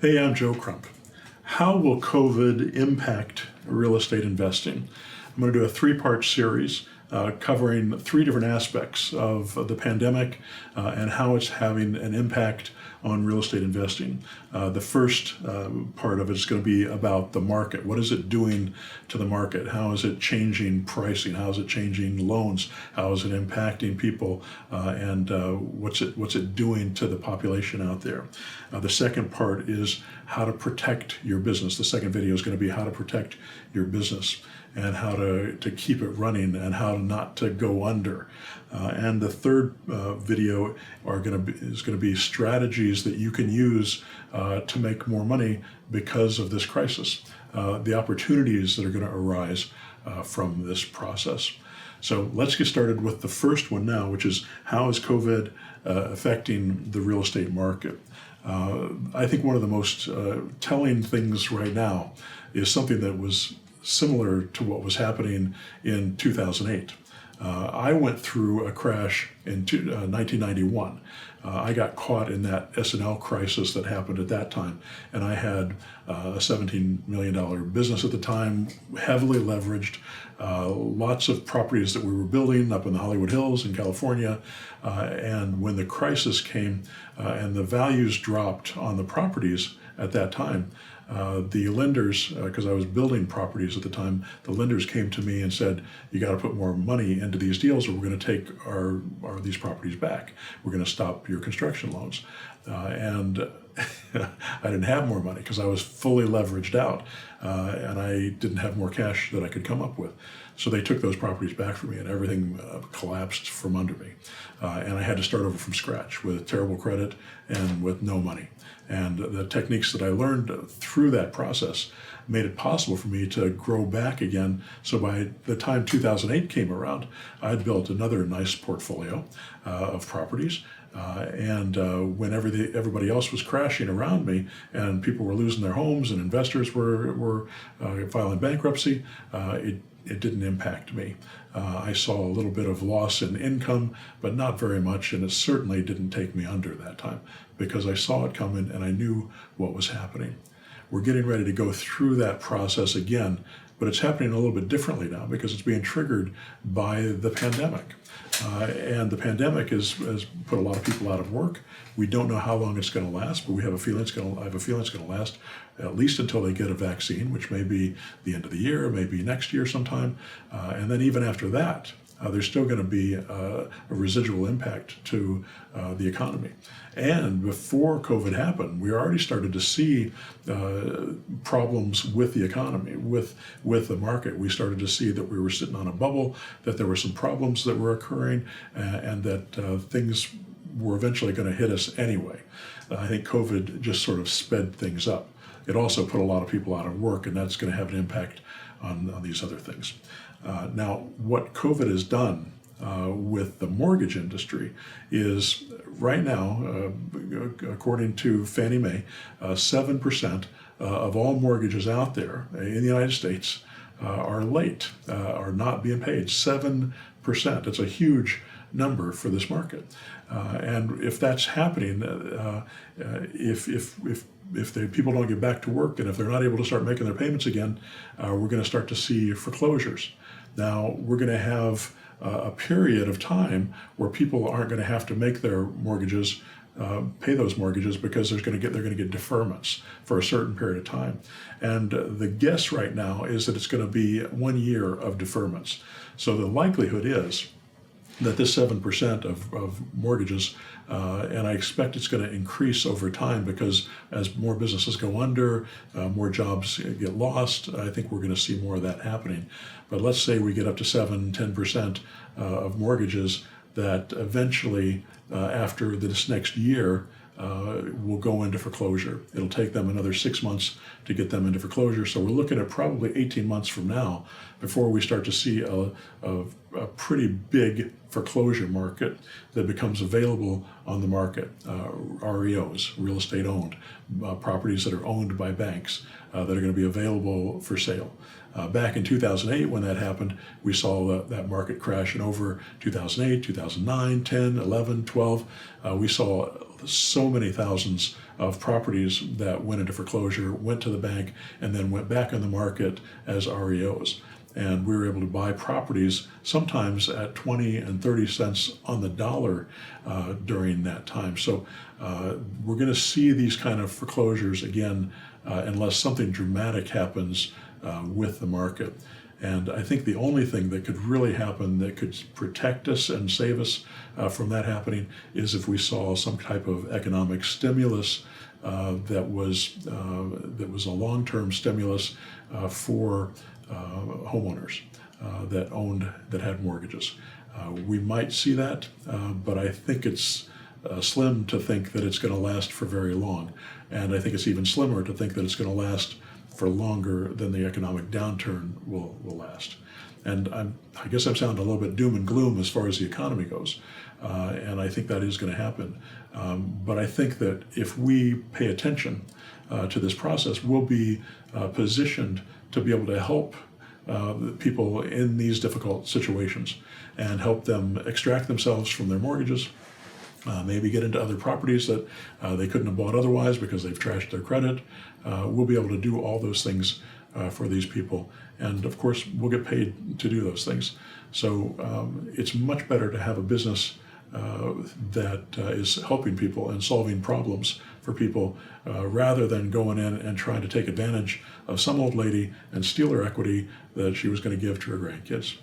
Hey, I'm Joe Crump. How will COVID impact real estate investing? I'm going to do a three-part series covering three different aspects of the pandemic and how it's having an impact on real estate investing. The first part of it is going to be about the market. What is it doing to the market? How is it changing pricing? How is it changing loans? How is it impacting people? And what's it doing to the population out there? The second part is how to protect your business. The second video is going to be how to protect your business and how to keep it running and how not to go under. And the third video is going to be strategies that you can use to make more money because of this crisis, the opportunities that are going to arise from this process. So let's get started with the first one now, which is how is COVID affecting the real estate market? I think one of the most telling things right now is something that was similar to what was happening in 2008. I went through a crash in 1991. I got caught in that S&L crisis that happened at that time, and I had a $17 million business at the time, heavily leveraged, lots of properties that we were building up in the Hollywood Hills in California, and when the crisis came and the values dropped on the properties at that time, the lenders, because I was building properties at the time, the lenders came to me and said, you got to put more money into these deals or we're going to take these properties back. We're going to stop your construction loans. And I didn't have more money because I was fully leveraged out and I didn't have more cash that I could come up with. So they took those properties back from me and everything collapsed from under me. And I had to start over from scratch with terrible credit and with no money. And the techniques that I learned through that process made it possible for me to grow back again. So by the time 2008 came around, I'd built another nice portfolio of properties. When everybody else was crashing around me and people were losing their homes and investors were filing bankruptcy, it didn't impact me. I saw a little bit of loss in income, but not very much, and it certainly didn't take me under that time because I saw it coming and I knew what was happening. We're getting ready to go through that process again, but it's happening a little bit differently now because it's being triggered by the pandemic. And the pandemic has put a lot of people out of work. We don't know how long it's going to last, but I have a feeling it's going to last at least until they get a vaccine, which may be the end of the year, maybe next year sometime. And then even after that, there's still going to be a residual impact to the economy. And before COVID happened, we already started to see problems with the economy, with the market. We started to see that we were sitting on a bubble, that there were some problems that were occurring, and that things were eventually going to hit us anyway. I think COVID just sort of sped things up. It also put a lot of people out of work, and that's going to have an impact on these other things. Now, what COVID has done with the mortgage industry is right now, according to Fannie Mae, 7% of all mortgages out there in the United States are late, are not being paid. 7%. It's a huge number for this market. And if that's happening, if the people don't get back to work and if they're not able to start making their payments again, we're going to start to see foreclosures. Now, we're going to have a period of time where people aren't going to have to make their mortgages, pay those mortgages because they're going to get deferments for a certain period of time. And the guess right now is that it's going to be 1 year of deferments. So the likelihood is that this 7% of mortgages, and I expect it's going to increase over time because as more businesses go under, more jobs get lost, I think we're going to see more of that happening. But let's say we get up to 7-10% of mortgages that eventually, after this next year, will go into foreclosure. It'll take them another 6 months to get them into foreclosure. So we're looking at probably 18 months from now before we start to see a a pretty big foreclosure market that becomes available on the market. REOs, real estate owned, properties that are owned by banks that are going to be available for sale. Back in 2008, when that happened, we saw that market crash. And over 2008, 2009, 10, 11, 12, we saw so many thousands of properties that went into foreclosure, went to the bank, and then went back on the market as REOs. And we were able to buy properties sometimes at 20 and 30 cents on the dollar during that time. So we're going to see these kind of foreclosures again unless something dramatic happens with the market. And I think the only thing that could really happen that could protect us and save us from that happening is if we saw some type of economic stimulus that was a long-term stimulus for homeowners that had mortgages. We might see that, but I think it's slim to think that it's going to last for very long. And I think it's even slimmer to think that it's going to last for longer than the economic downturn will last. And I guess I'm sounding a little bit doom and gloom as far as the economy goes. And I think that is going to happen. But I think that if we pay attention to this process, we'll be positioned to be able to help people in these difficult situations and help them extract themselves from their mortgages, maybe get into other properties that they couldn't have bought otherwise because they've trashed their credit. We'll be able to do all those things for these people. And of course, we'll get paid to do those things. So it's much better to have a business that is helping people and solving problems for people rather than going in and trying to take advantage of some old lady and steal her equity that she was going to give to her grandkids.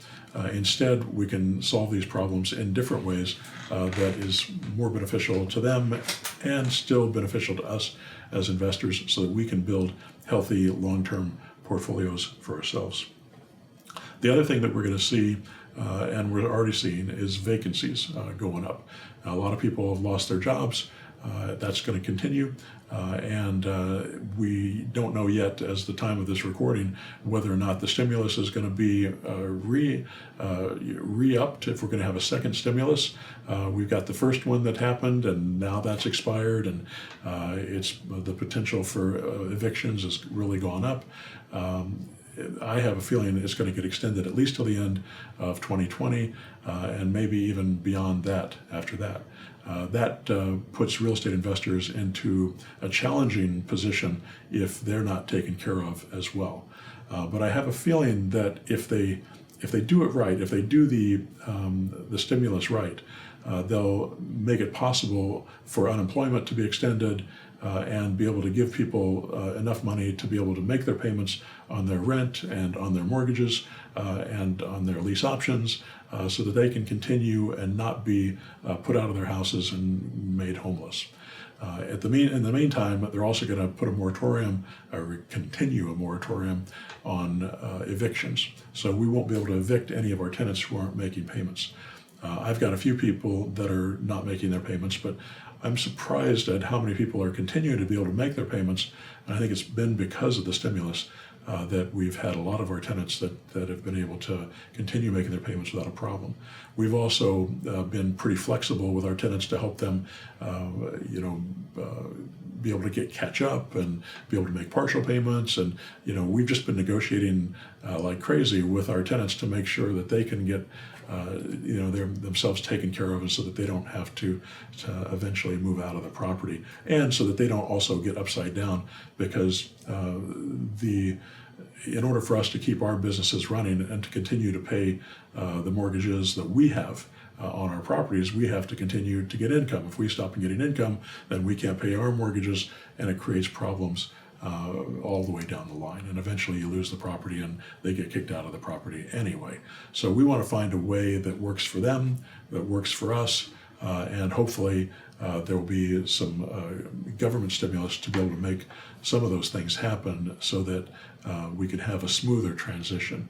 Instead, we can solve these problems in different ways that is more beneficial to them and still beneficial to us as investors so that we can build healthy long-term portfolios for ourselves. The other thing that we're going to see, and we're already seeing, is vacancies going up. Now, a lot of people have lost their jobs. That's going to continue, and we don't know yet, as the time of this recording, whether or not the stimulus is going to be re-upped, if we're going to have a second stimulus. We've got the first one that happened, and now that's expired, and it's the potential for evictions has really gone up. I have a feeling it's going to get extended at least till the end of 2020, and maybe even beyond that after that. That puts real estate investors into a challenging position if they're not taken care of as well. But I have a feeling that if they do it right, if they do the stimulus right, they'll make it possible for unemployment to be extended and be able to give people enough money to be able to make their payments on their rent and on their mortgages and on their lease options so that they can continue and not be put out of their houses and made homeless. In the meantime, they're also going to put a moratorium or continue a moratorium on evictions. So we won't be able to evict any of our tenants who aren't making payments. I've got a few people that are not making their payments, but I'm surprised at how many people are continuing to be able to make their payments. And I think it's been because of the stimulus that we've had a lot of our tenants that have been able to continue making their payments without a problem. We've also been pretty flexible with our tenants to help them, be able to catch up and be able to make partial payments. And, we've just been negotiating like crazy with our tenants to make sure that they can get themselves taken care of, and so that they don't have to eventually move out of the property, and so that they don't also get upside down, because in order for us to keep our businesses running and to continue to pay the mortgages that we have on our properties, we have to continue to get income. If we stop getting income, then we can't pay our mortgages, and it creates problems all the way down the line, and eventually you lose the property and they get kicked out of the property anyway. So we want to find a way that works for them, that works for us, and hopefully there will be some government stimulus to be able to make some of those things happen so that we can have a smoother transition.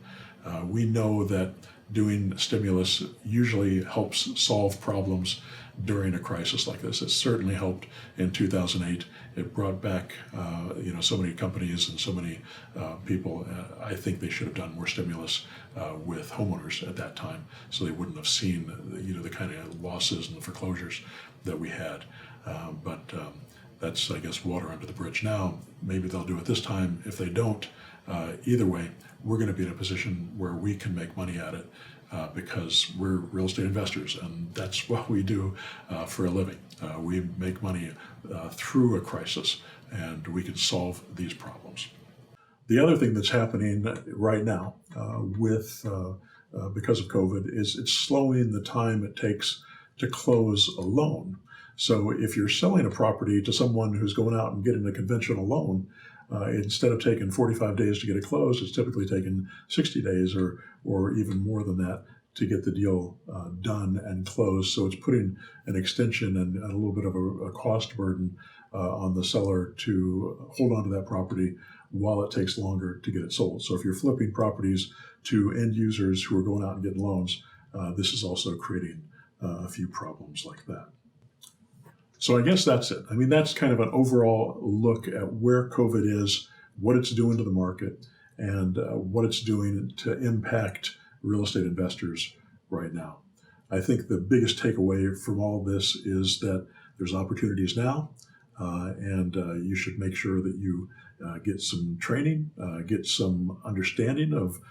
We know that doing stimulus usually helps solve problems during a crisis like this. It certainly helped in 2008. It brought back so many companies and so many people. I think they should have done more stimulus with homeowners at that time, so they wouldn't have seen the kind of losses and the foreclosures that we had. But that's, I guess, water under the bridge now. Maybe they'll do it this time. If they don't, either way, we're going to be in a position where we can make money at it because we're real estate investors, and that's what we do for a living. We make money through a crisis, and we can solve these problems. The other thing that's happening right now because of COVID is it's slowing the time it takes to close a loan. So if you're selling a property to someone who's going out and getting a conventional loan, instead of taking 45 days to get it closed, it's typically taking 60 days or even more than that to get the deal done and closed. So it's putting an extension and a little bit of a cost burden on the seller to hold on to that property while it takes longer to get it sold. So if you're flipping properties to end users who are going out and getting loans, this is also creating a few problems like that. So I guess that's it. I mean, that's kind of an overall look at where COVID is, what it's doing to the market, and what it's doing to impact real estate investors right now. I think the biggest takeaway from all this is that there's opportunities now, and you should make sure that you get some training, get some understanding of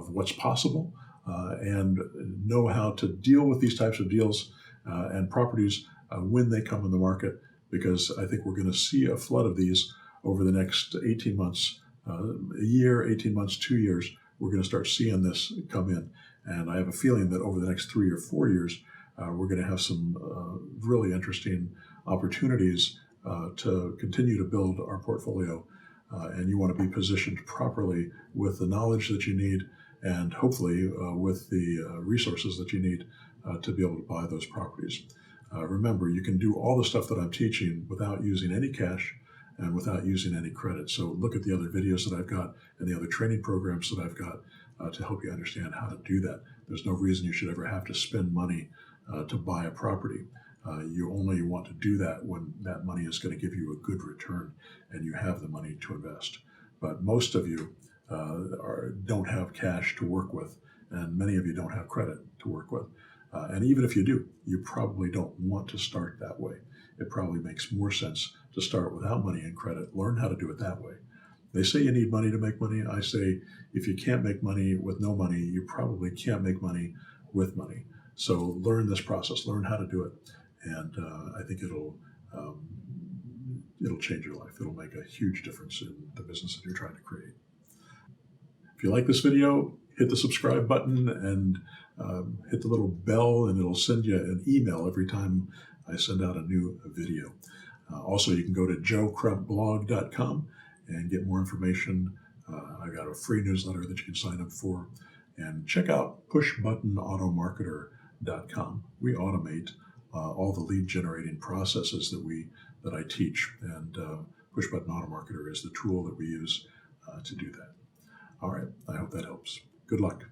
what's possible, and know how to deal with these types of deals and properties when they come in the market, because I think we're going to see a flood of these over the next 18 months, a year, 18 months, 2 years. We're going to start seeing this come in. And I have a feeling that over the next 3 or 4 years, we're going to have some really interesting opportunities to continue to build our portfolio. And you want to be positioned properly with the knowledge that you need and hopefully with the resources that you need to be able to buy those properties. Remember, you can do all the stuff that I'm teaching without using any cash and without using any credit. So look at the other videos that I've got and the other training programs that I've got to help you understand how to do that. There's no reason you should ever have to spend money to buy a property. You only want to do that when that money is going to give you a good return and you have the money to invest. But most of you don't have cash to work with, and many of you don't have credit to work with. And even if you do, you probably don't want to start that way. It probably makes more sense to start without money and credit. Learn how to do it that way. They say you need money to make money. I say if you can't make money with no money, you probably can't make money with money. So learn this process, learn how to do it. And I think it'll change your life. It'll make a huge difference in the business that you're trying to create. If you like this video, hit the subscribe button and hit the little bell, and it'll send you an email every time I send out a new video. Also, you can go to joecrumpblog.com and get more information. I've got a free newsletter that you can sign up for. And check out pushbuttonautomarketer.com. We automate all the lead generating processes that I teach, and Push Button Auto Marketer is the tool that we use to do that. All right, I hope that helps. Good luck.